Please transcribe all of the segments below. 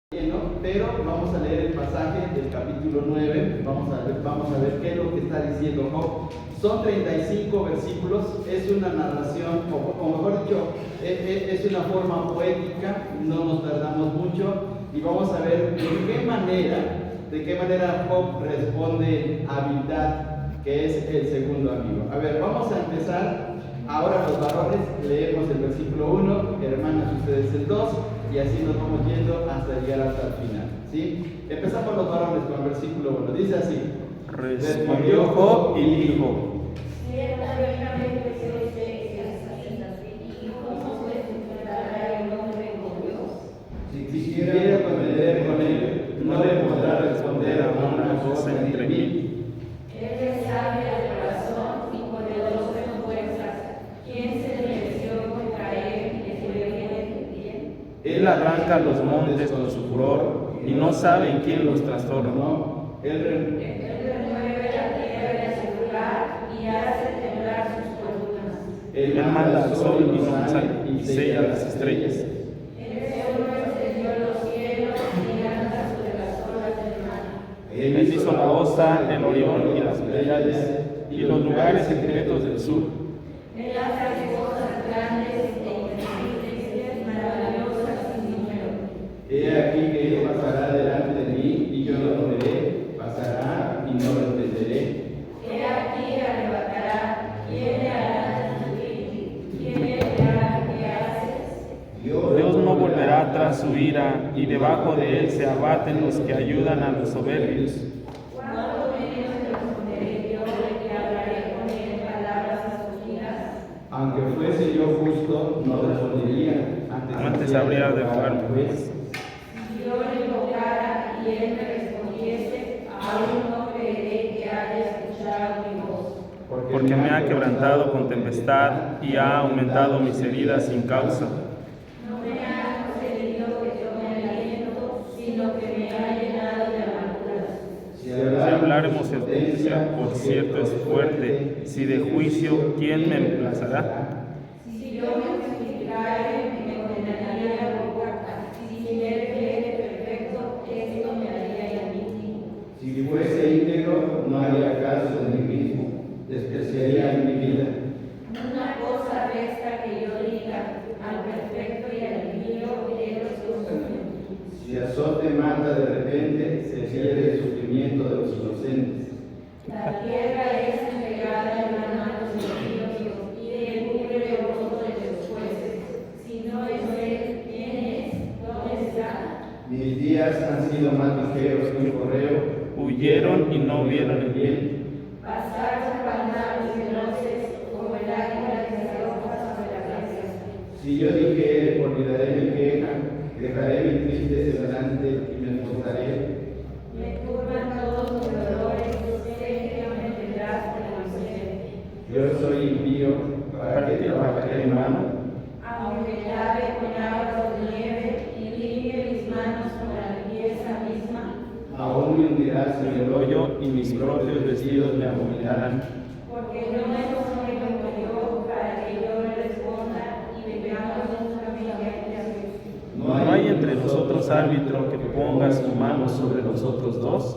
Pero vamos a leer el pasaje del capítulo 9, vamos a ver qué es lo que está diciendo Job. Son 35 versículos, es una narración, o mejor dicho, es una forma poética, no nos tardamos mucho, y vamos a ver de qué manera Job responde a Bildad, que es el segundo amigo. A ver, vamos a empezar. Ahora los varones leemos el versículo 1, hermanas ustedes el 2, y así nos vamos yendo hasta llegar hasta el final, ¿sí? Empezamos los varones con el versículo 1, dice así: respondió Job y dijo: ciertamente yo sé que las haciendas de mi hijo no se enfrentará el hombre con Dios. Si quisiera contender con él, no le podrá responder a una cosa entre mí. Él es sabio de corazón y poderoso en fuerzas. ¿Quién se mereció contra él y le fue bien? Él arranca los montes con su furor y no sabe en quién los trastornó. Él remueve la tierra de su lugar y hace temblar sus columnas. Él manda al sol y no sale y sella las estrellas. Él hizo la osa, el Orión y las Pleiades y los lugares secretos del sur. Él hace cosas grandes e invisibles, maravillosas sin número. He aquí que él pasará delante de mí y yo no lo veré, pasará y no lo entenderé. He aquí arrebatará, ¿quién le hará destruir? ¿Quién le dirá qué haces? Dios no volverá tras su ira, y debajo de él se abaten los que ayudan a los soberbios. ¿Cuánto menos te responderé yo de que hablaré con él palabras escogidas? Aunque fuese yo justo, no respondería. Antes habría de rogarme. Si yo le invocara y él me respondiese, aún no creeré que haya escuchado mi voz. Porque me ha quebrantado con tempestad y ha aumentado mis heridas sin causa. No me ha concedido que tome aliento, sino que me ha llenado de amarguras. Si Si hablaremos de justicia, por cierto es fuerte. Si de juicio, ¿quién me emplazará? Si yo me justificare, me condenaría a boca. Si él fuere perfecto, esto me haría iniquo. Si fuese íntegro, no haría caso de mí mismo, despreciaría mi vida. Una cosa resta que yo diga, al perfecto y al impío, él los consume. Si azote mata de repente, se pierde el sufrimiento de los inocentes. La tierra es entregada en manos de los impíos y él cubre el voto de los jueces. Si no es él, ¿quién es? ¿Dónde está? Mis días han sido más ligeros que un correo. Huyeron y no vieron el bien. Pasaron palmados veloces como el águila que se arroja sobre la cabeza. Si yo dijere, olvidaré mi queja, dejaré mi triste semblante y me esforzaré. Me turban todos mis dolores, sé que no me tendrás por inocente. Yo soy impío, ¿para qué trabajaré en vano? Aunque lave con agua de nieve y limpie mis manos con la limpieza misma, Aún me hundirás en el hoyo Y mis propios vestidos me abominarán. porque no es hombre como yo para que yo le responda y vengamos mutuamente a Jesús. ¿No hay entre nosotros árbitro que ponga su mano sobre nosotros dos?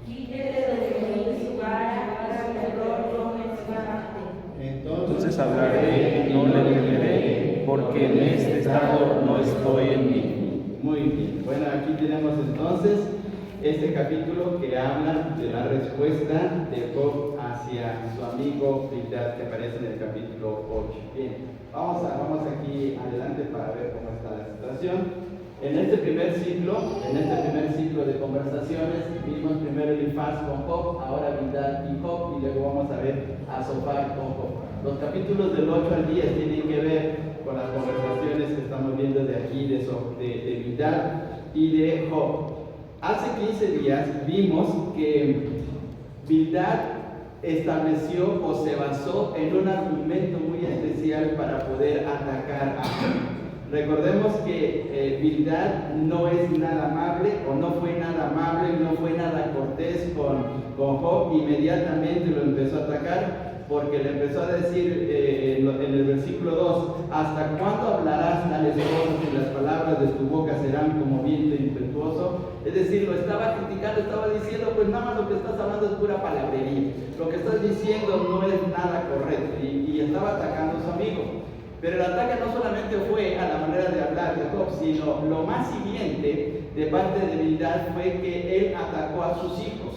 Quítete de mí su vara, para que el error tome su parte. Entonces hablaré y no le temeré, porque en este estado no estoy en mí. Muy bien, bueno, aquí tenemos entonces este capítulo que habla de la respuesta de Job hacia su amigo Bildad, que aparece en el capítulo 8. Bien, vamos aquí adelante para ver cómo está la situación. En este primer ciclo de conversaciones, vimos primero Elifaz con Job, ahora Bildad y Job, y luego vamos a ver a Zofar con Job. Los capítulos del 8 al 10 tienen que ver con las conversaciones que estamos viendo de aquí, de Bildad y de Job. Hace 15 días vimos que Bildad estableció o se basó en un argumento muy especial para poder atacar a Job. Recordemos que Bildad no es nada amable, o no fue nada amable, no fue nada cortés con Job, inmediatamente lo empezó a atacar, porque le empezó a decir en el versículo 2, ¿hasta cuándo hablarás tales cosas y las palabras de tu boca serán como viento impetuoso? Es decir, lo estaba criticando, estaba diciendo, pues nada más lo que estás hablando es pura palabrería, lo que estás diciendo no es nada correcto, y estaba atacando a su amigo. Pero el ataque no solamente fue a la manera de hablar de Job, sino lo más hiriente de parte de Bildad fue que él atacó a sus hijos.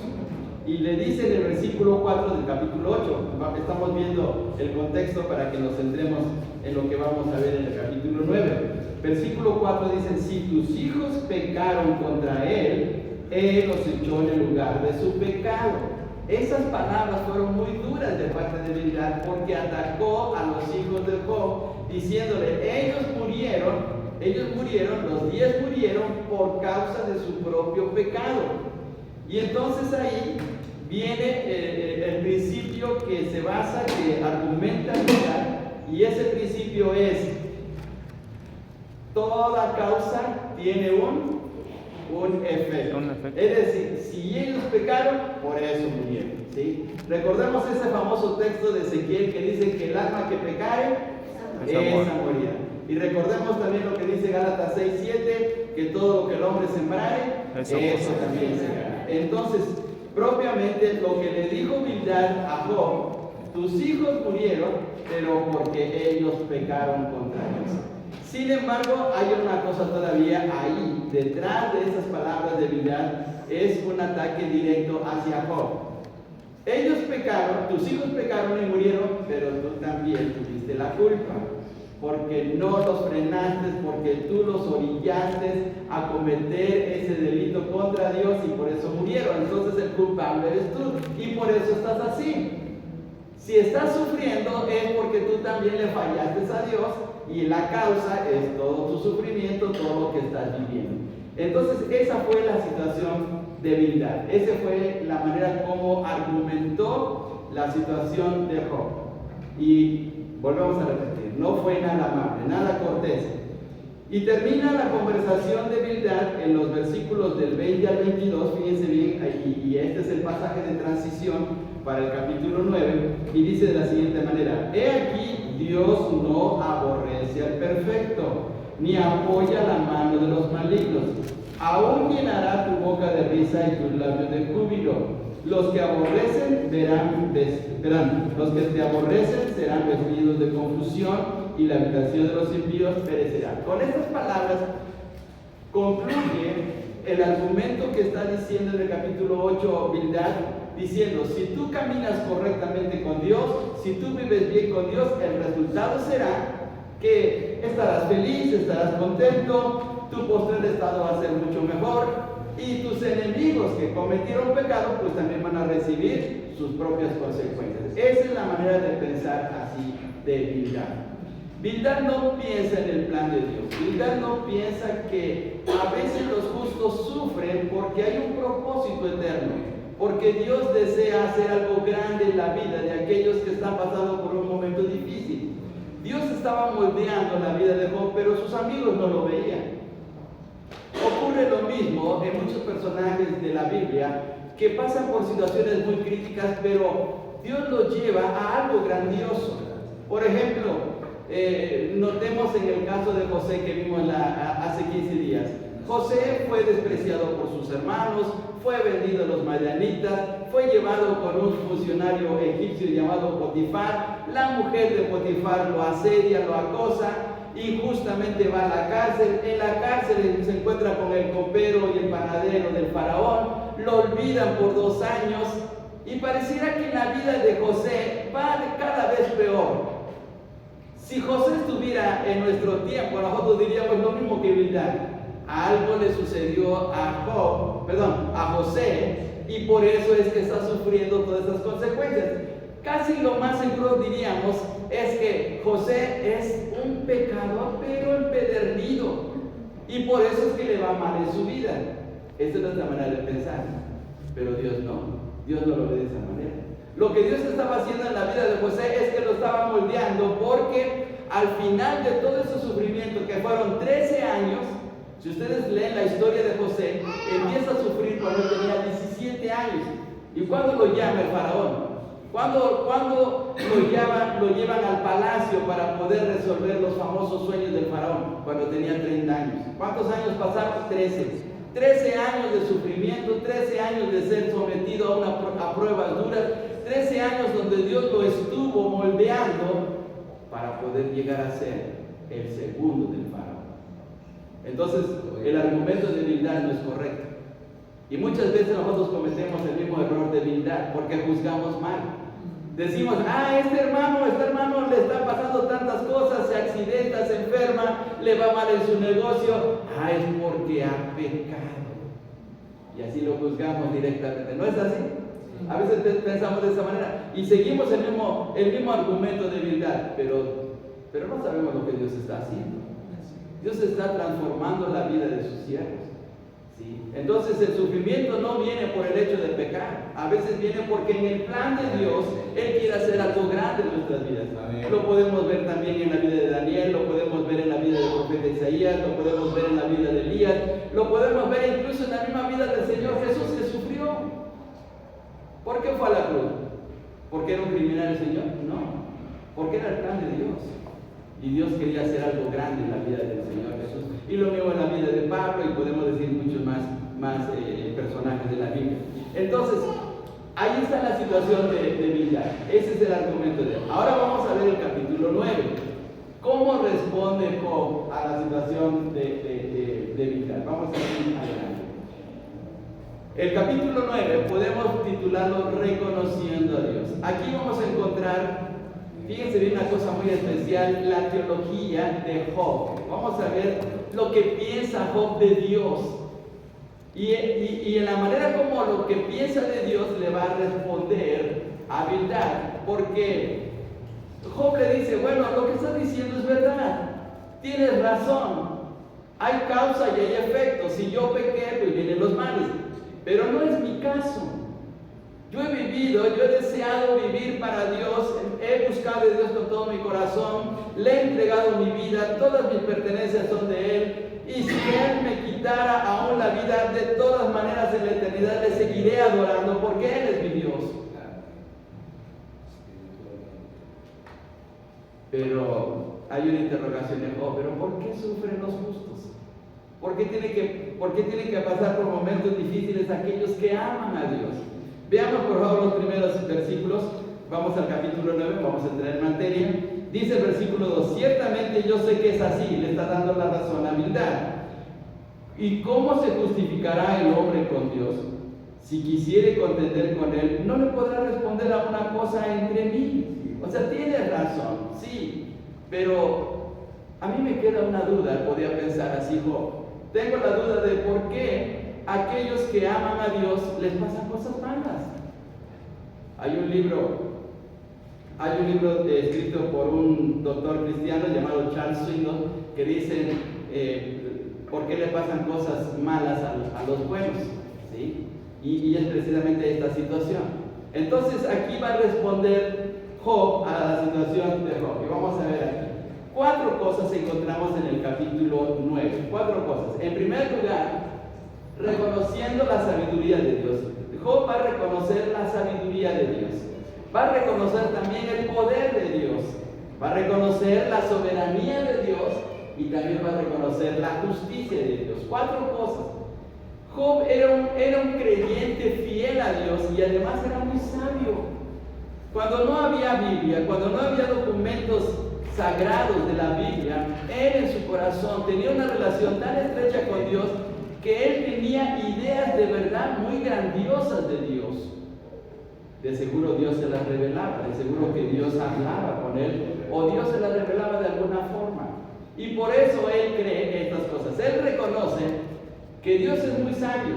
Y le dice en el versículo 4 del capítulo 8, estamos viendo el contexto para que nos centremos en lo que vamos a ver en el capítulo 9. Versículo 4 dice, si tus hijos pecaron contra él los echó en el lugar de su pecado. Esas palabras fueron muy duras de parte de Bildad porque atacó a los hijos de Job, diciéndole, ellos murieron, los 10 murieron por causa de su propio pecado. Y entonces ahí viene el principio que se basa, que argumenta Bildad, y ese principio es, toda causa tiene un efecto. Es decir, si ellos pecaron, por eso murieron, ¿sí? Recordemos ese famoso texto de Ezequiel que dice que el alma que pecare, esa morirá. Y recordemos también lo que dice Gálatas 6:7, que todo lo que el hombre sembrare, eso también segará. Entonces, propiamente lo que le dijo Bildad a Job, tus hijos murieron, pero porque ellos pecaron contra Dios. Sin embargo, hay una cosa todavía ahí, detrás de esas palabras de Bildad, es un ataque directo hacia Job. Ellos pecaron, tus hijos pecaron y murieron, pero tú también tuviste la culpa, porque no los frenaste, porque tú los orillaste a cometer ese delito contra Dios y por eso murieron. Entonces el culpable eres tú y por eso estás así. Si estás sufriendo es porque tú también le fallaste a Dios y la causa es todo tu sufrimiento, todo lo que estás viviendo. Entonces esa fue la situación de Bildad. Esa fue la manera como argumentó la situación de Job. Y volvemos a repetir, no fue nada amable, nada cortés. Y termina la conversación de Bildad en los versículos del 20 al 22, fíjense bien, y este es el pasaje de transición para el capítulo 9, y dice de la siguiente manera, he aquí, Dios no aborrece al perfecto, ni apoya la mano de los malignos, aún llenará tu boca de risa y tus labios de júbilo. Los que aborrecen los que te aborrecen serán vestidos de confusión y la habitación de los impíos perecerá. Con estas palabras concluye el argumento que está diciendo en el capítulo 8 Bildad, diciendo, si tú caminas correctamente con Dios, si tú vives bien con Dios, el resultado será que estarás feliz, estarás contento, tu postrer estado va a ser mucho mejor, y tus enemigos que cometieron pecado, pues también van a recibir sus propias consecuencias. Esa es la manera de pensar así de Bildad. Bildad no piensa en el plan de Dios. Bildad no piensa que a veces los justos sufren porque hay un propósito eterno, porque Dios desea hacer algo grande en la vida de aquellos que están pasando por un momento difícil. Dios estaba moldeando la vida de Job, pero sus amigos no lo veían. Ocurre lo mismo en muchos personajes de la Biblia que pasan por situaciones muy críticas, pero Dios los lleva a algo grandioso. Por ejemplo, notemos en el caso de José que vimos hace 15 días. José fue despreciado por sus hermanos, fue vendido a los madianitas, fue llevado con un funcionario egipcio llamado Potifar. La mujer de Potifar lo asedia, lo acosa, y justamente va a la cárcel. En la cárcel se encuentra con el copero y el panadero del faraón, lo olvidan por 2 años y pareciera que la vida de José va cada vez peor. Si José estuviera en nuestro tiempo, nosotros diríamos lo mismo que Bildad. Algo le sucedió a José, y por eso es que está sufriendo todas estas consecuencias. Casi lo más seguro diríamos es que José es un pecador pero empedernido, y por eso es que le va mal en su vida. Esa es nuestra manera de pensar, pero Dios no lo ve de esa manera. Lo que Dios estaba haciendo en la vida de José es que lo estaba moldeando, porque al final de todo ese sufrimiento, que fueron 13 años, si ustedes leen la historia de José, empieza a sufrir cuando tenía 17 años. ¿Y cuando lo llama el faraón? ¿Cuándo lo llevan al palacio para poder resolver los famosos sueños del faraón? Cuando tenía 30 años. ¿Cuántos años pasaron? 13. 13 años de sufrimiento, 13 años de ser sometido a pruebas duras, 13 años donde Dios lo estuvo moldeando para poder llegar a ser el segundo del faraón. Entonces, el argumento de Bildad no es correcto. Y muchas veces nosotros cometemos el mismo error de Bildad porque juzgamos mal. Decimos, este hermano le está pasando tantas cosas, se accidenta, se enferma, le va mal en su negocio. Es porque ha pecado. Y así lo juzgamos directamente. ¿No es así? A veces pensamos de esa manera y seguimos el mismo argumento de Bildad, pero no sabemos lo que Dios está haciendo. Dios está transformando la vida de sus siervos. ¿Sí? Entonces el sufrimiento no viene por el hecho de pecar, a veces viene porque en el plan de Dios Él quiere hacer algo grande en nuestras vidas. Amén. Lo podemos ver también en la vida de Daniel, lo podemos ver en la vida del profeta Isaías, lo podemos ver en la vida de Elías, lo podemos ver incluso en la misma vida del Señor Jesús, que sufrió. ¿Por qué fue a la cruz? ¿Porque era un criminal el Señor? No, porque era el plan de Dios. Y Dios quería hacer algo grande en la vida del Señor Jesús. Y lo mismo en la vida de Pablo, y podemos decir muchos más personajes de la Biblia. Entonces, ahí está la situación de Bildad. Ese es el argumento de él. Ahora vamos a ver el capítulo 9. ¿Cómo responde Job a la situación de Bildad? Vamos a ir adelante. El capítulo 9 podemos titularlo Reconociendo a Dios. Aquí vamos a encontrar, fíjense bien, una cosa muy especial, la teología de Job. Vamos a ver lo que piensa Job de Dios. Y en la manera como lo que piensa de Dios le va a responder a Bildad. Porque Job le dice, bueno, lo que estás diciendo es verdad. Tienes razón. Hay causa y hay efecto. Si yo pequé, pues vienen los males. Pero no es mi caso. Yo he vivido, yo he deseado vivir para Dios, he buscado a Dios con todo mi corazón, le he entregado mi vida, todas mis pertenencias son de Él, y si Él me quitara aún la vida, de todas maneras en la eternidad le seguiré adorando, porque Él es mi Dios. Pero hay una interrogación en Job, ¿pero por qué sufren los justos? ¿Por qué tienen que pasar por momentos difíciles aquellos que aman a Dios? Veamos por favor los primeros versículos. Vamos al capítulo 9, vamos a entrar en materia. Dice el versículo 2, ciertamente yo sé que es así, le está dando la razón a Bildad. ¿Y cómo se justificará el hombre con Dios? Si quisiere contender con Él, no le podrá responder a una cosa entre mí. O sea, tiene razón, sí, pero a mí me queda una duda, podía pensar así, Job. Tengo la duda de por qué aquellos que aman a Dios les pasan cosas malas. Hay un libro escrito por un doctor cristiano llamado Charles Swindoll que dice por qué le pasan cosas malas a los buenos, ¿sí? Y es precisamente esta situación. Entonces aquí va a responder Job a la situación de Job. Y vamos a ver aquí. 4 cosas encontramos en el capítulo 9. 4 cosas. En primer lugar, reconociendo la sabiduría de Dios. Job va a reconocer la sabiduría de Dios. Va a reconocer también el poder de Dios. Va a reconocer la soberanía de Dios y también va a reconocer la justicia de Dios. 4 cosas. Job era un creyente fiel a Dios y además era muy sabio. Cuando no había Biblia, cuando no había documentos sagrados de la Biblia, él en su corazón tenía una relación tan estrecha con Dios que él tenía ideas de verdad muy grandiosas de Dios. De seguro Dios se las revelaba, de seguro que Dios hablaba con él o Dios se las revelaba de alguna forma. Y por eso él cree estas cosas. Él reconoce que Dios es muy sabio.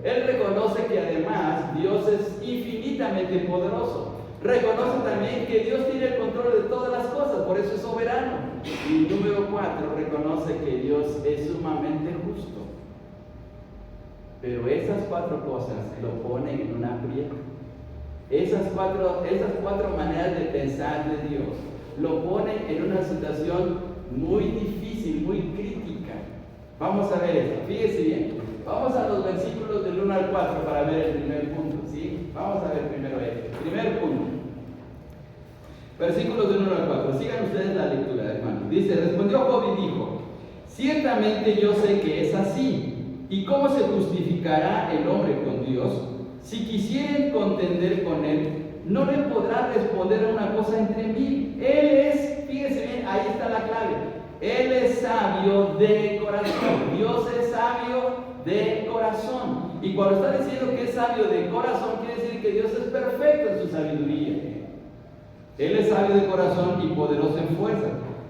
Él reconoce que además Dios es infinitamente poderoso. Reconoce también que Dios tiene el control de todas las cosas, por eso es soberano. Y número 4, reconoce que Dios es sumamente justo. Pero esas 4 cosas lo ponen en un aprieto. Esas cuatro maneras de pensar de Dios lo ponen en una situación muy difícil, muy crítica. Vamos a ver esto, fíjese bien. Vamos a los versículos del 1 al 4 para ver el primer punto, ¿sí? Vamos a ver primero esto. Primer punto. Versículos de 1 al 4. Sigan ustedes la lectura, hermanos. Dice, respondió Job y dijo, ciertamente yo sé que es así. ¿Y cómo se justificará el hombre con Dios? Si quisieren contender con él, no le podrá responder a una cosa entre mil. Él es, fíjense bien, ahí está la clave. Él es sabio de corazón. Dios es sabio de corazón. Y cuando está diciendo que es sabio de corazón, quiere decir que Dios es perfecto en su sabiduría. Él es sabio de corazón y poderoso en fuerza.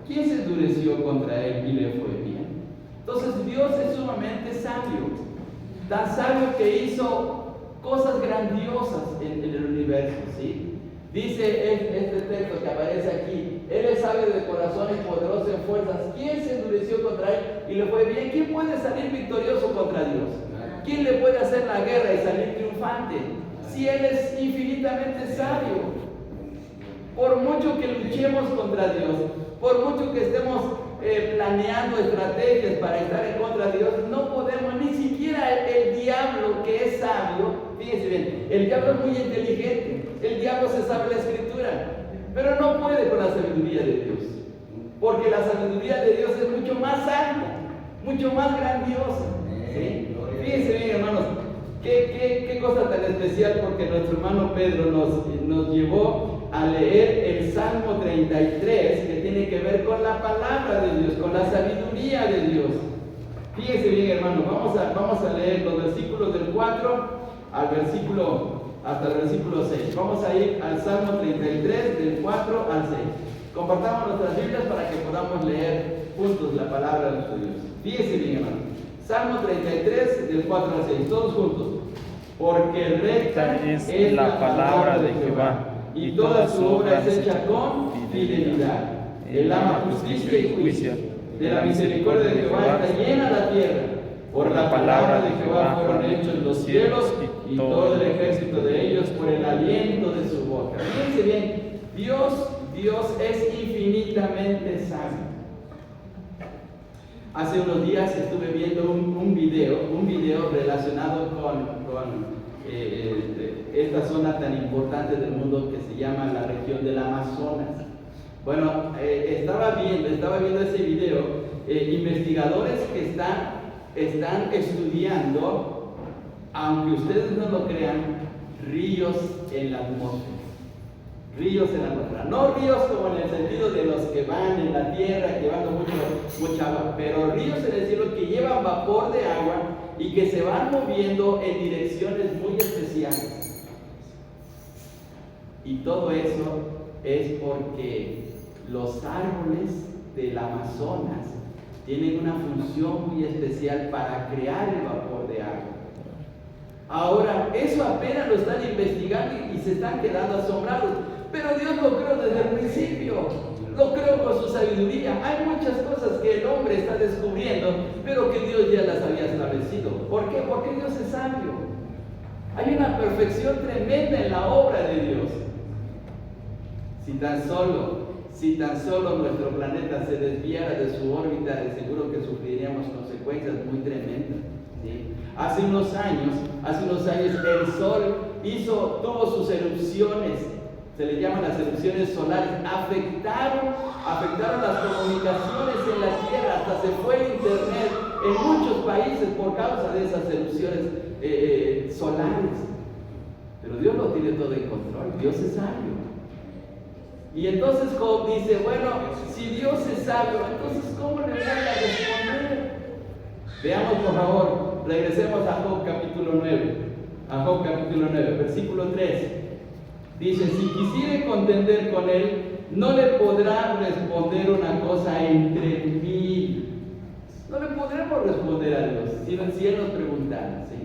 ¿Quién se endureció contra él y le fue bien? Entonces Dios es sumamente sabio. Tan sabio que hizo cosas grandiosas en el universo, ¿sí? Dice este texto que aparece aquí, Él es sabio de corazón y poderoso en fuerzas. ¿Quién se endureció contra Él y le fue bien? ¿Quién puede salir victorioso contra Dios? ¿Quién le puede hacer la guerra y salir triunfante? Si Él es infinitamente sabio. Por mucho que luchemos contra Dios, por mucho que estemos planeando estrategias para estar en contra de Dios, no podemos, ni siquiera el diablo que es sabio, fíjense bien, el diablo es muy inteligente, el diablo se sabe la escritura, pero no puede con la sabiduría de Dios, porque la sabiduría de Dios es mucho más alta, mucho más grandiosa, ¿sí? Fíjense bien, hermanos, qué cosa tan especial, porque nuestro hermano Pedro nos llevó a leer el Salmo 33, que tiene que ver con la palabra de Dios, con la sabiduría de Dios. Fíjense bien, hermanos, vamos a leer los versículos del 4 hasta el versículo 6. Vamos a ir al Salmo 33, del 4 al 6. Compartamos nuestras Biblias para que podamos leer juntos la palabra de nuestro Dios. Fíjense bien, hermanos. Salmo 33, del 4 al 6, todos juntos. Porque recta es la palabra de Jehová, y toda su obra es hecha con fidelidad. Él ama justicia y juicio. De la misericordia de Jehová está llena la tierra. Por la palabra de Jehová fueron hechos los cielos y todo el ejército de ellos por el aliento de su boca. Fíjense bien, Dios es infinitamente sabio. Hace unos días estuve viendo un video relacionado con esta zona tan importante del mundo que se llama la región del Amazonas. Bueno, estaba viendo ese video, investigadores que están estudiando, aunque ustedes no lo crean, ríos en la atmósfera. Ríos en la atmósfera. No ríos como en el sentido de los que van en la tierra, llevando mucha agua, pero ríos en el cielo que llevan vapor de agua y que se van moviendo en direcciones muy especiales. Y todo eso es porque los árboles del Amazonas tienen una función muy especial para crear el vapor de agua. Ahora, eso apenas lo están investigando y se están quedando asombrados. Pero Dios lo creó desde el principio, lo creó con su sabiduría. Hay muchas cosas que el hombre está descubriendo, pero que Dios ya las había establecido. ¿Por qué? Porque Dios es sabio. Hay una perfección tremenda en la obra de Dios. Si tan solo nuestro planeta se desviara de su órbita, de seguro que sufriríamos consecuencias muy tremendas, ¿sí? Hace unos años el Sol tuvo sus erupciones, se le llaman las erupciones solares, afectaron las comunicaciones en la Tierra, hasta se fue el internet en muchos países por causa de esas erupciones solares. Pero Dios lo tiene todo en control, Dios es sabio. Y entonces Job dice, bueno, si Dios es sabio, entonces ¿cómo le voy a responder? Veamos, por favor, regresemos a Job capítulo 9. A Job capítulo 9, versículo 3. Dice, si quisiere contender con él, no le podrá responder una cosa entre mil. No le podremos responder a Dios, sino si él nos preguntara, ¿sí?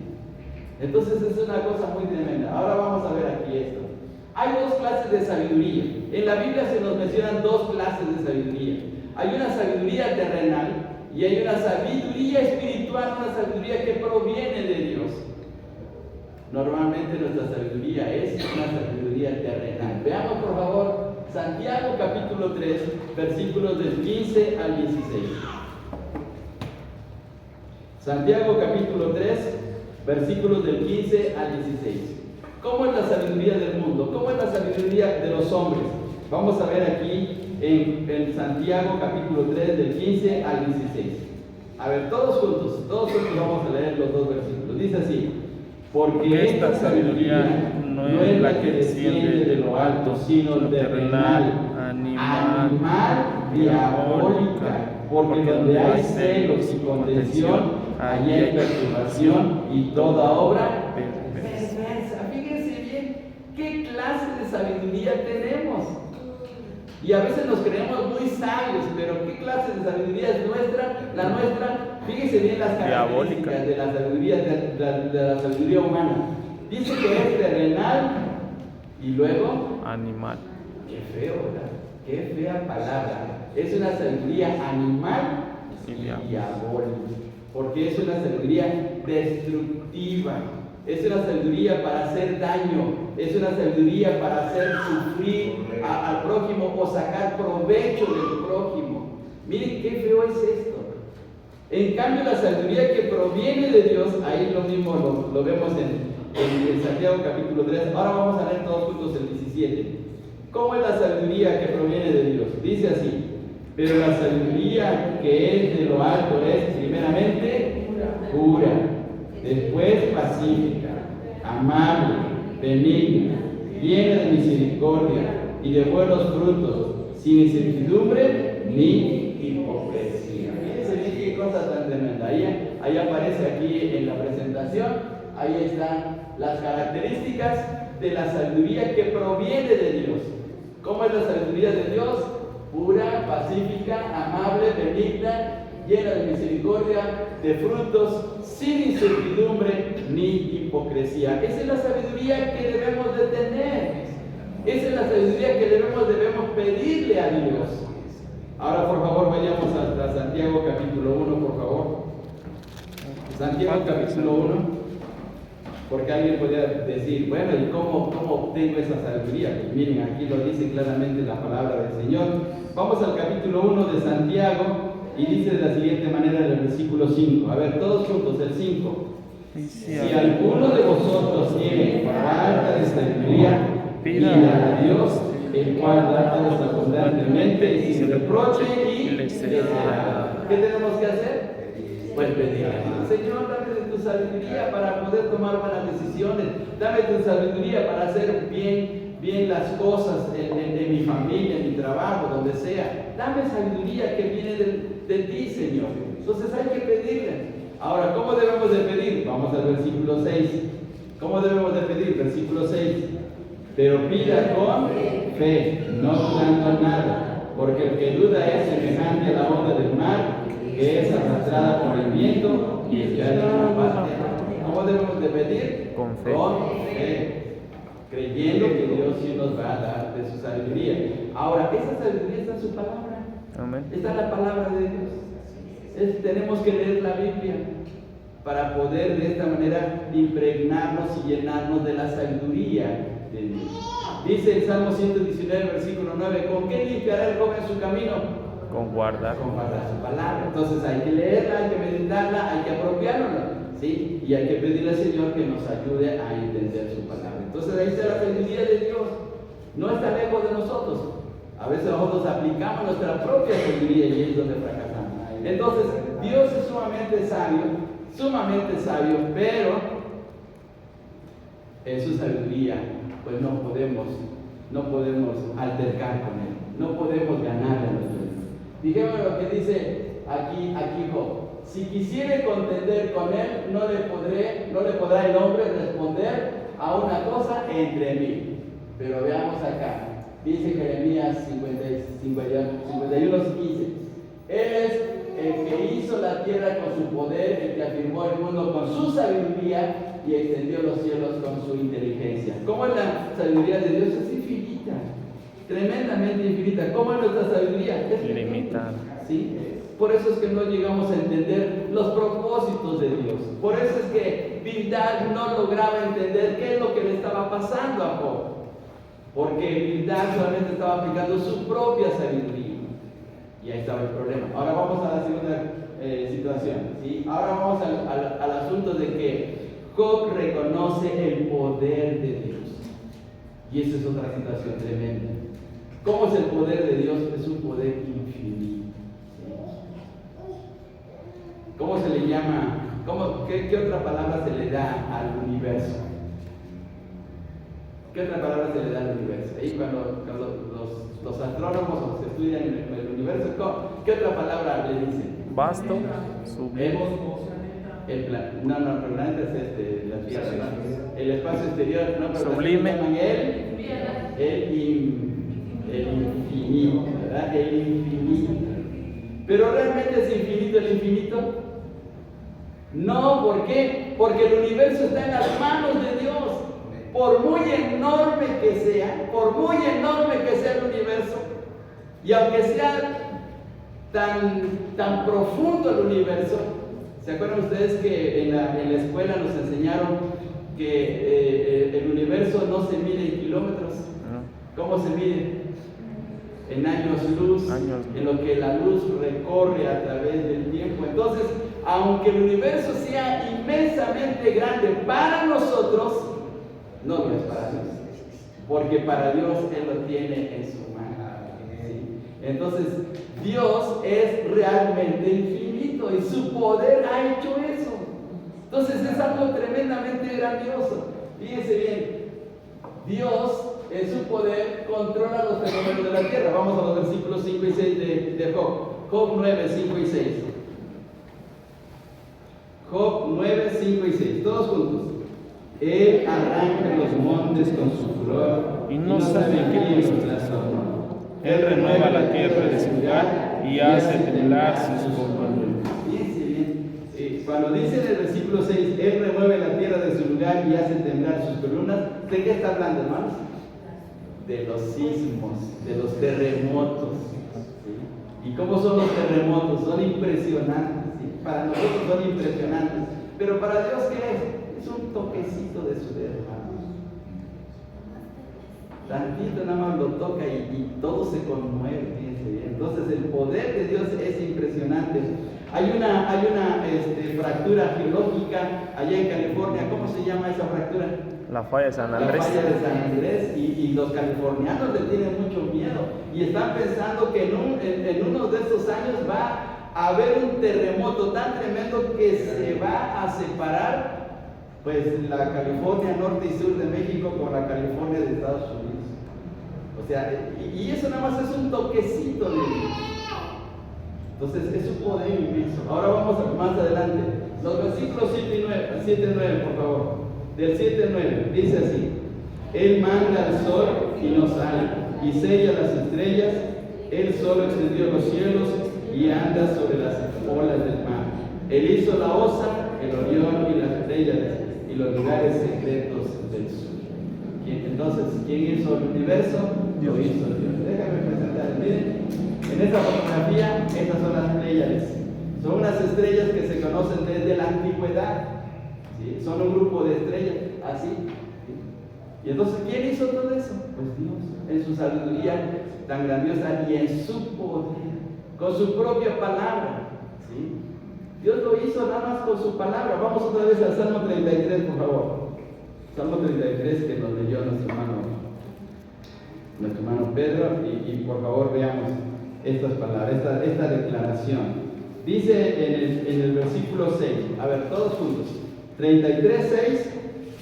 Entonces es una cosa muy tremenda. Ahora vamos a ver aquí esto. Hay dos clases de sabiduría. En la Biblia se nos mencionan dos clases de sabiduría. Hay una sabiduría terrenal y hay una sabiduría espiritual, una sabiduría que proviene de Dios. Normalmente nuestra sabiduría es una sabiduría terrenal. Veamos por favor Santiago capítulo 3, versículos del 15 al 16. Santiago capítulo 3, versículos del 15 al 16. ¿Cómo es la sabiduría del mundo? ¿Cómo es la sabiduría de los hombres? Vamos a ver aquí en Santiago capítulo 3 del 15 al 16. A ver, todos juntos vamos a leer los dos versículos. Dice así: porque esta sabiduría no es la que desciende de lo alto, sino terrenal, animal, diabólica. Porque donde hay celos y contención, allí hay perturbación y toda obra perversa. Fíjense bien, ¿qué clase de sabiduría tenemos? Y a veces nos creemos muy sabios, pero ¿qué clase de sabiduría es nuestra? La nuestra, fíjense bien las características de la sabiduría humana. Dice que es terrenal y luego animal. Qué feo, ¿verdad? Qué fea palabra. Es una sabiduría animal y diabólica, porque es una sabiduría destructiva. Es una sabiduría para hacer daño, es una sabiduría para hacer sufrir al prójimo o sacar provecho del prójimo. Miren qué feo es esto. En cambio, la sabiduría que proviene de Dios, ahí lo mismo lo vemos en Santiago capítulo 3. Ahora vamos a leer todos juntos el 17. ¿Cómo es la sabiduría que proviene de Dios? Dice así: pero la sabiduría que es de lo alto es primeramente pura, después pacífica, amable, benigna, llena de misericordia y de buenos frutos, sin incertidumbre ni hipocresía. Fíjense bien qué cosa tan tremenda. Ahí aparece aquí en la presentación, ahí están las características de la sabiduría que proviene de Dios. ¿Cómo es la sabiduría de Dios? Pura, pacífica, amable, benigna, llena de misericordia, de frutos, sin incertidumbre ni hipocresía. Esa es la sabiduría que debemos de tener. Esa es la sabiduría que debemos pedirle a Dios. Ahora, por favor, vayamos a Santiago capítulo 1, por favor. Santiago capítulo 1. Porque alguien podría decir, bueno, ¿y cómo obtengo esa sabiduría? Pues miren, aquí lo dice claramente la palabra del Señor. Vamos al capítulo 1 de Santiago y dice de la siguiente manera en el versículo 5. A ver, todos juntos, el 5. Si alguno de vosotros tiene falta de sabiduría, pida a Dios, el cual da todos abundantemente y sin reproche, y le será. ¿Qué tenemos que hacer? Pues pedirle: Señor, dame de tu sabiduría para poder tomar buenas decisiones, dame tu sabiduría para hacer bien las cosas en mi familia, en mi trabajo, donde sea. Dame sabiduría que viene de ti, Señor. Entonces hay que pedirle. Ahora, ¿cómo debemos de pedir? Vamos al versículo 6. ¿Cómo debemos de pedir? Versículo 6. Pero pida con fe, no dudando nada, porque el que duda es semejante a la onda del mar, que es arrastrada por el viento y echada en una parte. ¿Cómo debemos de pedir? Con fe. Con fe, creyendo que Dios sí nos va a dar de su sabiduría. Ahora, esa sabiduría está en su palabra. Amén. Está en la palabra de Dios. Tenemos que leer la Biblia para poder de esta manera impregnarnos y llenarnos de la sabiduría de Dios. Dice el Salmo 119, versículo 9: ¿con qué limpiará el joven su camino? Con guardar Su palabra. Entonces hay que leerla, hay que meditarla, hay que apropiárnosla, ¿sí? Y hay que pedirle al Señor que nos ayude a entender su palabra. Entonces ahí está la sabiduría de Dios. No está lejos de nosotros. A veces nosotros aplicamos nuestra propia sabiduría y ahí es donde fracasamos. Entonces Dios es sumamente sabio, pero en su sabiduría pues no podemos altercar con Él, no podemos ganarle a nuestro Dios. Dijimos lo que dice aquí Job: si quisiere contender con Él, no le podrá el hombre responder a una cosa entre mí. Pero veamos acá, dice Jeremías 51:15: Él es el que hizo la tierra con su poder, el que afirmó el mundo con su sabiduría y extendió los cielos con su inteligencia. ¿Cómo es la sabiduría de Dios? Es infinita, tremendamente infinita. ¿Cómo es nuestra sabiduría? Es ilimitada. ¿Sí? Por eso es que no llegamos a entender los propósitos de Dios. Por eso es que Bildad no lograba entender qué es lo que le estaba pasando a Job. Porque Bildad solamente estaba aplicando su propia sabiduría. Y ahí estaba el problema. Ahora vamos a la segunda situación, ¿sí? Ahora vamos al asunto de que Job reconoce el poder de Dios. Y esa es otra situación tremenda. ¿Cómo es el poder de Dios? Es un poder infinito. ¿Sí? ¿Cómo se le llama? ¿Qué otra palabra se le da al universo? ¿Qué otra palabra se le da al universo? Ahí cuando los astrónomos estudian el universo, ¿qué otra palabra le dicen? Vasto, sublime. No, el planeta es la Tierra, ¿no? El espacio exterior, no, pero Sublime. llaman el infinito, ¿verdad? El infinito. Pero realmente es infinito el infinito. No, ¿por qué? Porque el universo está en las manos de Dios. Por muy enorme que sea el universo, y aunque sea tan profundo el universo, ¿se acuerdan ustedes que en la escuela nos enseñaron que el universo no se mide en kilómetros? ¿Cómo se mide? En años luz, en lo que la luz recorre a través del tiempo. Entonces, aunque el universo sea inmensamente grande para nosotros, no lo es para Dios, porque para Dios Él lo tiene en su mano. ¿Sí? Entonces, Dios es realmente infinito y su poder ha hecho eso. Entonces es algo tremendamente grandioso. Fíjense bien, Dios en su poder controla los fenómenos de la tierra. Vamos a los versículos 5 y 6 de Job. Job 9, 5 y 6. Job 9, 5 y 6. Todos juntos. Él arranca los montes con su furor y no sabe qué es la zona. Él renueva la tierra de su lugar y hace temblar sus columnas. Fíjense bien, cuando dice en el versículo 6, Él remueve la tierra de su lugar y hace temblar sus columnas, ¿de qué está hablando, hermanos? De los sismos, de los terremotos. ¿Sí? ¿Y cómo son los terremotos? Son impresionantes. ¿Sí? Para nosotros son impresionantes. Pero para Dios, ¿qué es? Es un toquecito de su dedo, hermanos. Tantito nada más lo toca y todo se conmueve, fíjense bien. Entonces el poder de Dios es impresionante. Hay una fractura geológica allá en California. ¿Cómo se llama esa fractura? La falla de San Andrés. La falla de San Andrés, y los californianos le tienen mucho miedo y están pensando que en uno de estos años va a haber un terremoto tan tremendo que se va a separar pues la California norte y sur de México con la California de Estados Unidos. O sea, y eso nada más es un toquecito de Dios. Entonces es un poder inmenso. Ahora vamos más adelante. Los versículos 7 y 9, por favor. Del 7 al 9, dice así: Él manda al sol y no sale, y sella las estrellas. Él solo extendió los cielos y anda sobre las olas del mar. Él hizo la osa, el Orión y las Pléyades, y los lugares secretos del sur. Entonces, ¿quién hizo el universo? Dios hizo Dios. Déjame presentar. Miren, en esta fotografía, estas son las Pléyades. Son unas estrellas que se conocen desde la antigüedad. ¿Sí? Son un grupo de estrellas, así. ¿Sí? Y entonces, ¿quién hizo todo eso? Pues Dios, en su sabiduría tan grandiosa y en su poder, con su propia palabra. ¿Sí? Dios lo hizo nada más con su palabra. Vamos otra vez al Salmo 33, por favor. Salmo 33, que nos leyó nuestro hermano Pedro, y por favor veamos estas palabras, esta declaración. Dice en el versículo 6, a ver, todos juntos, 33,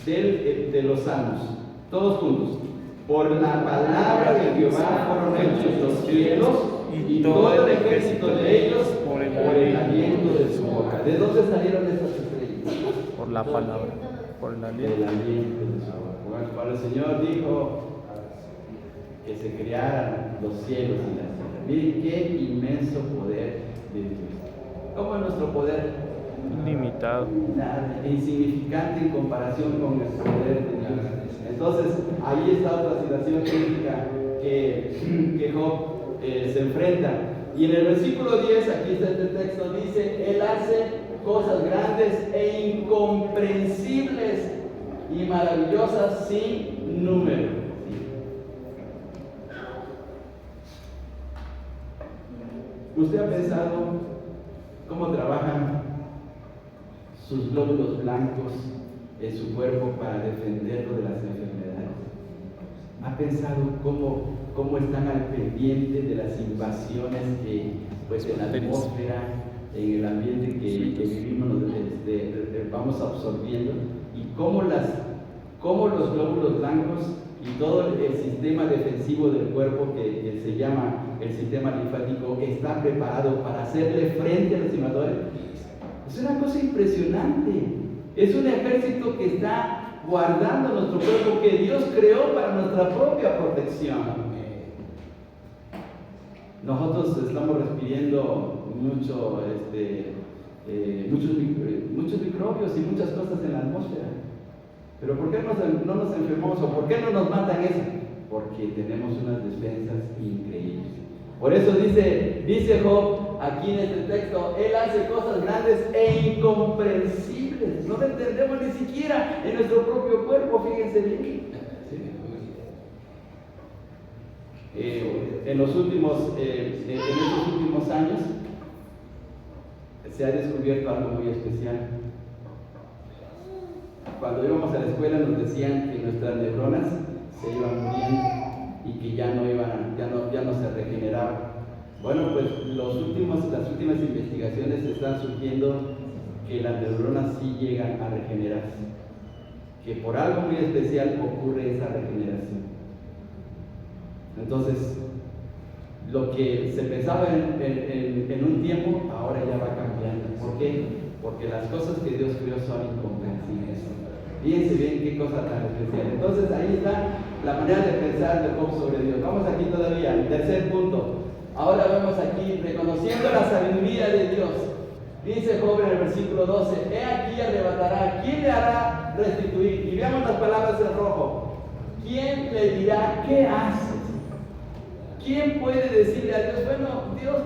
6 de los Salmos, todos juntos. Por la palabra de Jehová fueron hechos los cielos, y todo el ejército de ellos por el aliento de su boca. ¿De dónde salieron estas estrellas? Por la palabra, por el aliento. Del aliento de su boca. Cuando el Señor dijo que se crearan los cielos y la tierra, miren qué inmenso poder de Dios. ¿Cómo es nuestro poder? Limitado. Nada, insignificante en comparación con el poder de Dios. Entonces, ahí está otra situación crítica que Job se enfrenta. Y en el versículo 10, aquí está este texto, dice: Él hace cosas grandes e incomprensibles y maravillosas sin número. ¿Usted ha pensado cómo trabajan sus glóbulos blancos en su cuerpo para defenderlo de las enfermedades? ¿Ha pensado cómo están al pendiente de las invasiones que, pues, en la atmósfera, en el ambiente que vivimos, vamos absorbiendo? Y cómo los glóbulos blancos y todo el sistema defensivo del cuerpo que se llama el sistema linfático está preparado para hacerle frente a los invasores. Es una cosa impresionante. Es un ejército que está guardando nuestro cuerpo, que Dios creó para nuestra propia protección. Nosotros estamos respirando muchos microbios y muchas cosas en la atmósfera. Pero ¿por qué no nos enfermamos o por qué no nos matan eso? Porque tenemos unas defensas increíbles. Por eso dice Job aquí en este texto, él hace cosas grandes e incomprensibles. No lo entendemos ni siquiera en nuestro propio cuerpo, fíjense bien. En estos últimos años se ha descubierto algo muy especial. Cuando íbamos a la escuela nos decían que nuestras neuronas se iban muriendo y que ya no se regeneraban. Bueno, pues las últimas investigaciones están surgiendo que las neuronas sí llegan a regenerarse, que por algo muy especial ocurre esa regeneración. Entonces, lo que se pensaba en un tiempo, ahora ya va cambiando. ¿Por qué? Porque las cosas que Dios creó son incomprensibles. Fíjense bien qué cosa tan especial. Entonces, ahí está la manera de pensar de Job sobre Dios. Vamos aquí todavía, el tercer punto. Ahora vemos aquí, reconociendo la sabiduría de Dios. Dice Job en el versículo 12, he aquí arrebatará, ¿quién le hará restituir? Y veamos las palabras en rojo. ¿Quién le dirá qué haces? ¿Quién puede decirle a Dios, bueno, Dios,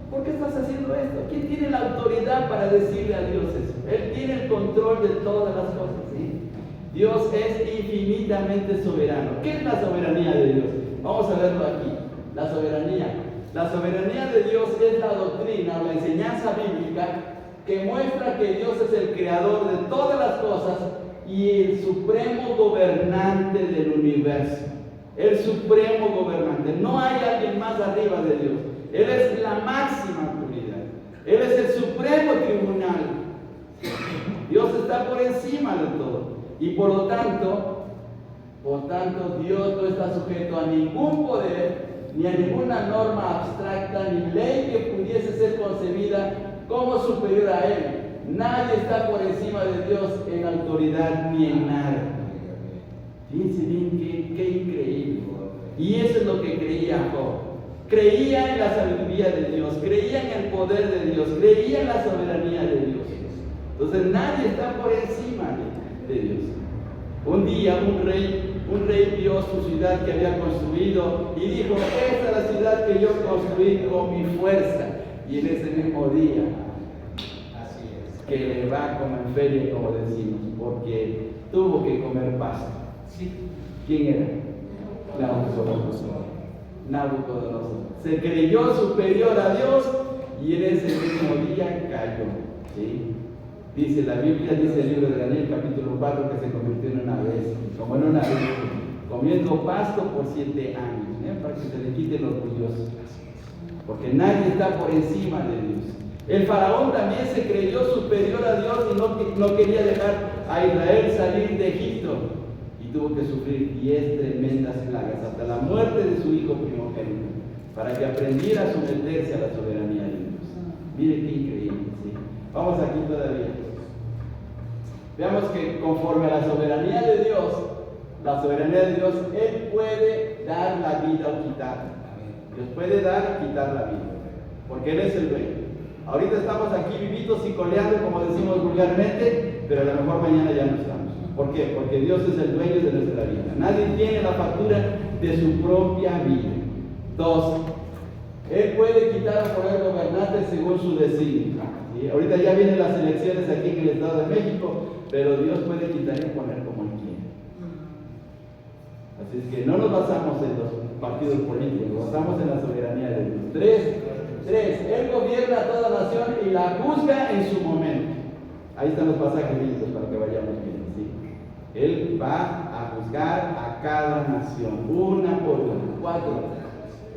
¿por qué estás haciendo esto? ¿Quién tiene la autoridad para decirle a Dios eso? Él tiene el control de todas las cosas, ¿sí? Dios es infinitamente soberano. ¿Qué es la soberanía de Dios? Vamos a verlo aquí. La soberanía. La soberanía de Dios es la doctrina o la enseñanza bíblica que muestra que Dios es el creador de todas las cosas y el supremo gobernante del universo. El supremo gobernante. No hay alguien más arriba de Dios. Él es la máxima autoridad. Él es el supremo tribunal. Dios está por encima de todo. Y por lo tanto, Dios no está sujeto a ningún poder, ni a ninguna norma abstracta, ni ley que pudiese ser concebida como superior a Él. Nadie está por encima de Dios en autoridad ni en nada. Fíjense bien qué increíble. Y eso es lo que creía Job. Creía en la sabiduría de Dios, creía en el poder de Dios, creía en la soberanía de Dios. Entonces nadie está por encima de Dios. Un día un rey vio su ciudad que había construido y dijo, esta es la ciudad que yo construí con mi fuerza. Y en ese mismo día, que le va como en feria, como decimos, porque tuvo que comer pasto. ¿Quién era? Nabucodonosor. Se creyó superior a Dios y en ese mismo día cayó. ¿Sí? Dice la Biblia, dice el libro de Daniel, capítulo 4, que se convirtió en una bestia, como en una bestia, comiendo pasto por 7 años, para que se le quite lo orgulloso. Porque nadie está por encima de Dios. El faraón también se creyó superior a Dios y no quería dejar a Israel salir de Egipto. Y tuvo que sufrir 10 tremendas plagas, hasta la muerte de su hijo primogénito, para que aprendiera a someterse a la soberanía de Dios. Mire qué increíble, ¿sí? Vamos aquí todavía. Veamos que conforme a la soberanía de Dios, Él puede dar la vida o quitarla. Dios puede dar y quitar la vida, porque Él es el dueño. Ahorita estamos aquí vivitos y coleando, como decimos vulgarmente, pero a lo mejor mañana ya no estamos. ¿Por qué? Porque Dios es el dueño de nuestra vida. Nadie tiene la factura de su propia vida. 2. Él puede quitar o poner gobernantes según su designio. ¿Sí? Ahorita ya vienen las elecciones aquí en el Estado de México, pero Dios puede quitar y poner como Él quiere. Así es que no nos basamos en los partidos políticos, nos basamos en la soberanía de Dios. 3. Él gobierna a toda nación y la juzga en su momento. Ahí están los pasajes bíblicos para que vayamos bien. ¿Sí? Él va a juzgar a cada nación, una por una. 4.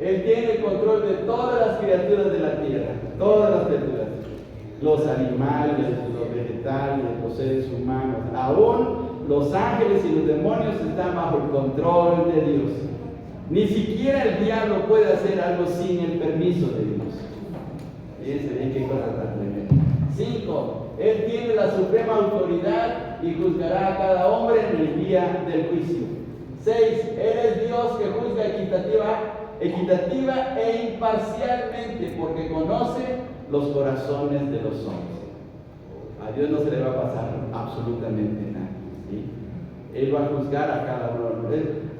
Él tiene el control de todas las criaturas de la tierra, todas las criaturas. Los animales, los vegetales, los seres humanos, aún los ángeles y los demonios están bajo el control de Dios. Ni siquiera el diablo puede hacer algo sin el permiso de Dios. Fíjense bien qué cosa tan tremenda. 5. Él tiene la suprema autoridad y juzgará a cada hombre en el día del juicio. 6. Él es Dios que juzga equitativa e imparcialmente, porque conoce los corazones de los hombres. A Dios no se le va a pasar absolutamente nada, ¿sí? Él va a juzgar a cada uno.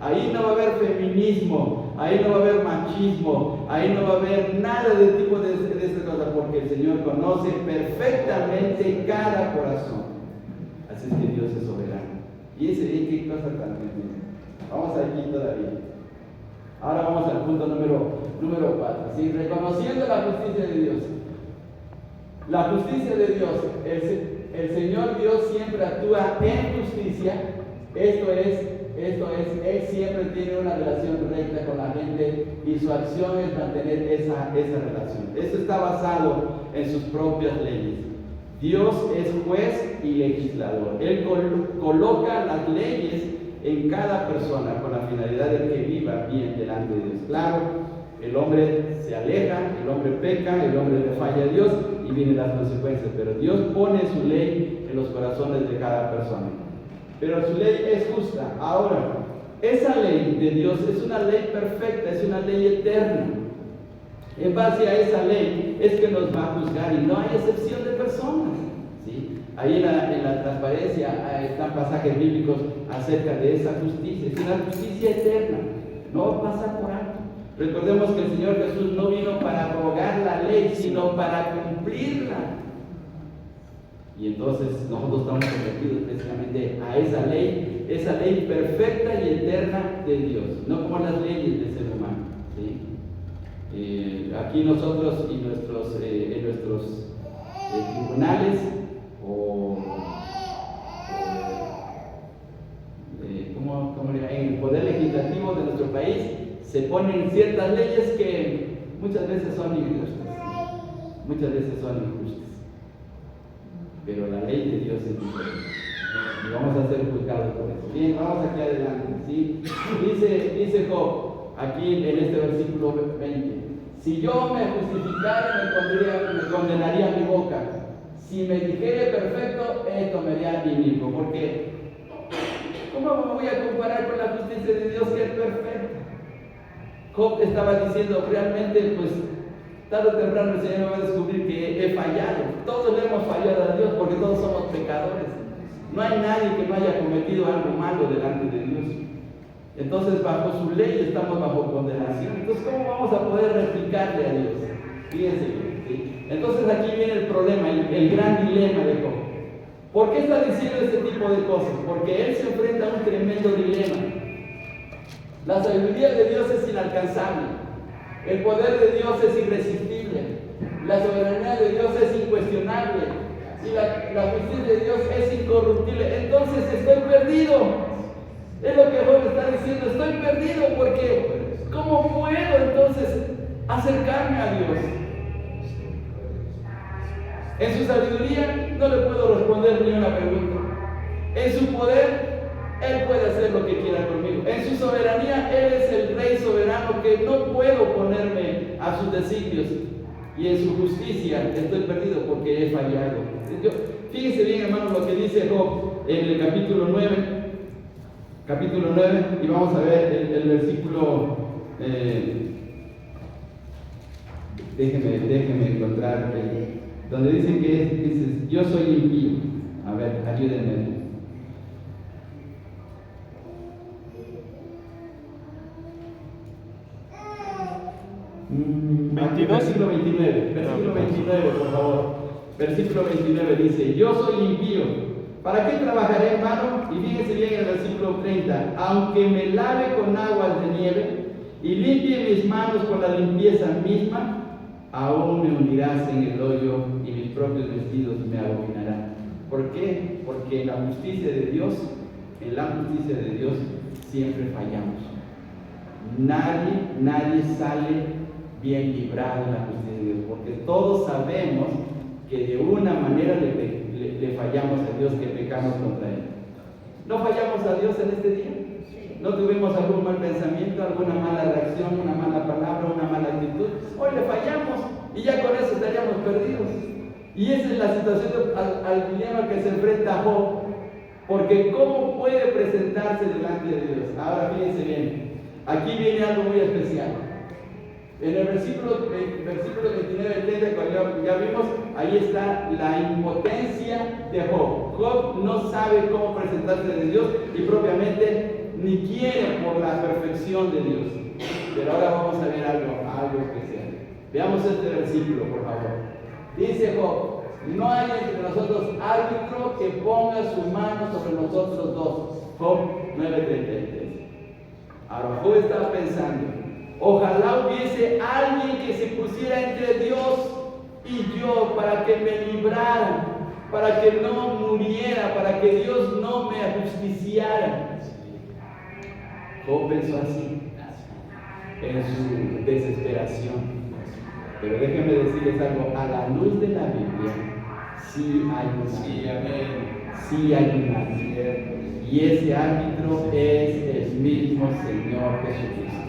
Ahí no va a haber feminismo, ahí no va a haber machismo, ahí no va a haber nada de tipo de esta cosa, porque el Señor conoce perfectamente cada corazón. Así es que Dios es soberano. Y ese día, qué cosa tan tremenda. Vamos aquí todavía. Ahora vamos al punto número 4. ¿Sí? Reconociendo la justicia de Dios. La justicia de Dios, el Señor Dios siempre actúa en justicia. Esto es, Él siempre tiene una relación recta con la gente y su acción es mantener esa relación. Esto está basado en sus propias leyes. Dios es juez y legislador. Él coloca las leyes en cada persona con la finalidad de que viva bien delante de Dios. Claro, el hombre se aleja, el hombre peca, el hombre le falla a Dios y vienen las consecuencias, pero Dios pone su ley en los corazones de cada persona. Pero su ley es justa. Ahora, esa ley de Dios es una ley perfecta, es una ley eterna. En base a esa ley es que nos va a juzgar y no hay excepción de personas, ¿sí? Ahí en la transparencia están pasajes bíblicos acerca de esa justicia. Es una justicia eterna, no pasa por alto. Recordemos que el Señor Jesús no vino para abrogar la ley, sino para cumplirla. Y entonces nosotros estamos sometidos precisamente a esa ley perfecta y eterna de Dios, no como las leyes del ser humano, ¿sí? Aquí nosotros y en nuestros tribunales en el poder legislativo de nuestro país se ponen ciertas leyes que muchas veces son injustas, pero la ley de Dios es diferente y vamos a ser juzgados por eso. Bien, vamos aquí adelante, ¿sí? Dice Job aquí en este versículo 20: si yo me justificara, me condenaría mi boca. Si me dijere perfecto, esto me haría inicuo. Porque ¿cómo me voy a comparar con la justicia de Dios que es perfecta? Job estaba diciendo, realmente, pues, tarde o temprano el Señor va a descubrir que he fallado. Todos le hemos fallado a Dios porque todos somos pecadores. No hay nadie que no haya cometido algo malo delante de Dios. Entonces, bajo su ley estamos bajo condenación. Entonces, ¿cómo vamos a poder replicarle a Dios? Fíjense bien, ¿sí? Entonces aquí viene el problema, el gran dilema de Job. ¿Por qué está diciendo este tipo de cosas? Porque él se enfrenta a un tremendo dilema. La sabiduría de Dios es inalcanzable. El poder de Dios es irresistible. La soberanía de Dios es incuestionable. Y la justicia de Dios es incorruptible. Entonces estoy perdido. Es lo que Job está diciendo. Estoy perdido porque ¿cómo puedo entonces acercarme a Dios? En su sabiduría no le puedo responder ni una pregunta. En su poder, Él puede hacer lo que quiera conmigo. En su soberanía, Él es el Rey soberano que no puedo oponerme a sus designios. Y en su justicia estoy perdido porque he fallado. Fíjense bien, hermanos, lo que dice Job en el capítulo 9. Capítulo 9, y vamos a ver el versículo. Déjenme encontrar donde dice que yo soy impío. A ver, ayúdenme. Versículo 29, por favor. Versículo 29 dice: yo soy impío, ¿para qué trabajaré en vano? Y fíjense bien el versículo 30: aunque me lave con aguas de nieve y limpie mis manos con la limpieza misma, aún me hundirás en el hoyo y mis propios vestidos me abominarán. ¿Por qué? Porque en la justicia de Dios, en la justicia de Dios, siempre fallamos. Nadie sale bien librado en la justicia de Dios, porque todos sabemos que de una manera le fallamos a Dios, que pecamos contra Él. ¿No fallamos a Dios en este día? ¿No tuvimos algún mal pensamiento, alguna mala reacción, una mala palabra, una mala actitud? Hoy le fallamos y ya con eso estaríamos perdidos. Y esa es la situación al dilema que se enfrenta Job, porque ¿cómo puede presentarse delante de Dios? Ahora fíjense bien, aquí viene algo muy especial. En el versículo 29 y 30, cuando ya vimos, ahí está la impotencia de Job. Job no sabe cómo presentarse de Dios y propiamente ni quiere por la perfección de Dios. Pero ahora vamos a ver algo especial. Veamos este versículo, por favor. Dice Job: no hay entre nosotros árbitro que ponga su mano sobre nosotros dos. Job 9:33. Ahora Job estaba pensando: ojalá hubiese alguien que se pusiera entre Dios y yo para que me librara, para que no muriera, para que Dios no me ajusticiara. Job pensó así en su desesperación. Pero déjenme decirles algo: a la luz de la Biblia sí hay un árbitro. Y ese árbitro es el mismo Señor Jesucristo.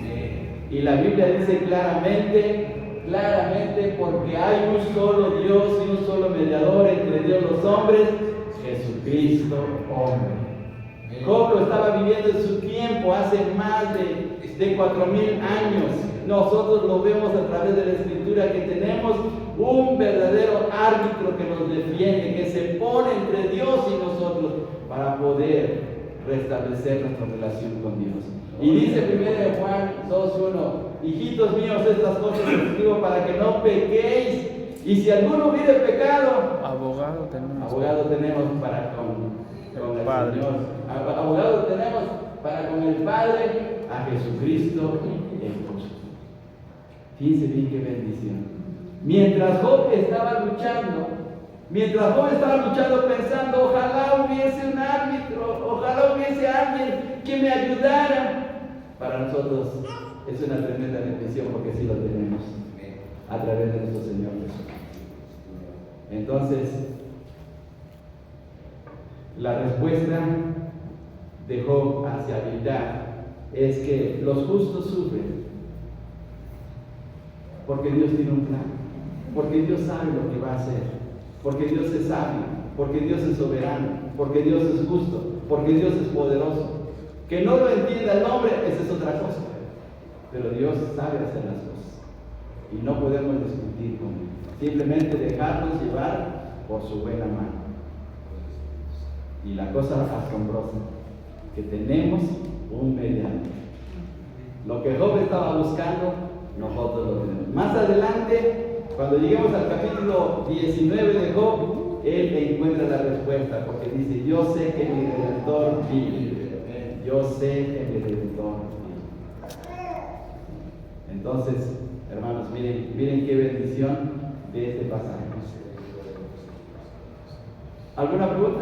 Y la Biblia dice claramente, porque hay un solo Dios y un solo mediador entre Dios y los hombres, Jesucristo hombre. Job lo estaba viviendo en su tiempo, hace más de 4,000 años. Nosotros lo vemos a través de la Escritura, que tenemos un verdadero árbitro que nos defiende, que se pone entre Dios y nosotros para poder restablecer nuestra relación con Dios. Y dice 1 Juan 2:1: hijitos míos, estas cosas les escribo para que no pequéis. Y si alguno hubiere pecado, abogado tenemos para con el Padre. Señor. Abogado tenemos para con el Padre, a Jesucristo el justo. Fíjense bien qué bendición. Mientras Job estaba luchando pensando: ojalá hubiese un árbitro, ojalá hubiese alguien que me ayudara. Para nosotros es una tremenda bendición, porque sí lo tenemos a través de nuestro Señor Jesús. Entonces, la respuesta de Job hacia Bildad es que los justos sufren porque Dios tiene un plan, porque Dios sabe lo que va a hacer, porque Dios es sabio, porque Dios es soberano, porque Dios es justo, porque Dios es poderoso. Que no lo entienda el hombre, esa es otra cosa, pero Dios sabe hacer las cosas y no podemos discutir con Él, simplemente dejarnos llevar por su buena mano. Y la cosa asombrosa, que tenemos un mediador. Lo que Job estaba buscando, nosotros lo tenemos. Más adelante, cuando lleguemos al capítulo 19 de Job, él encuentra la respuesta, porque dice: yo sé que mi Redentor vive. Yo sé que mi Redentor vive. Entonces, hermanos, miren qué bendición de este pasaje. ¿Alguna pregunta?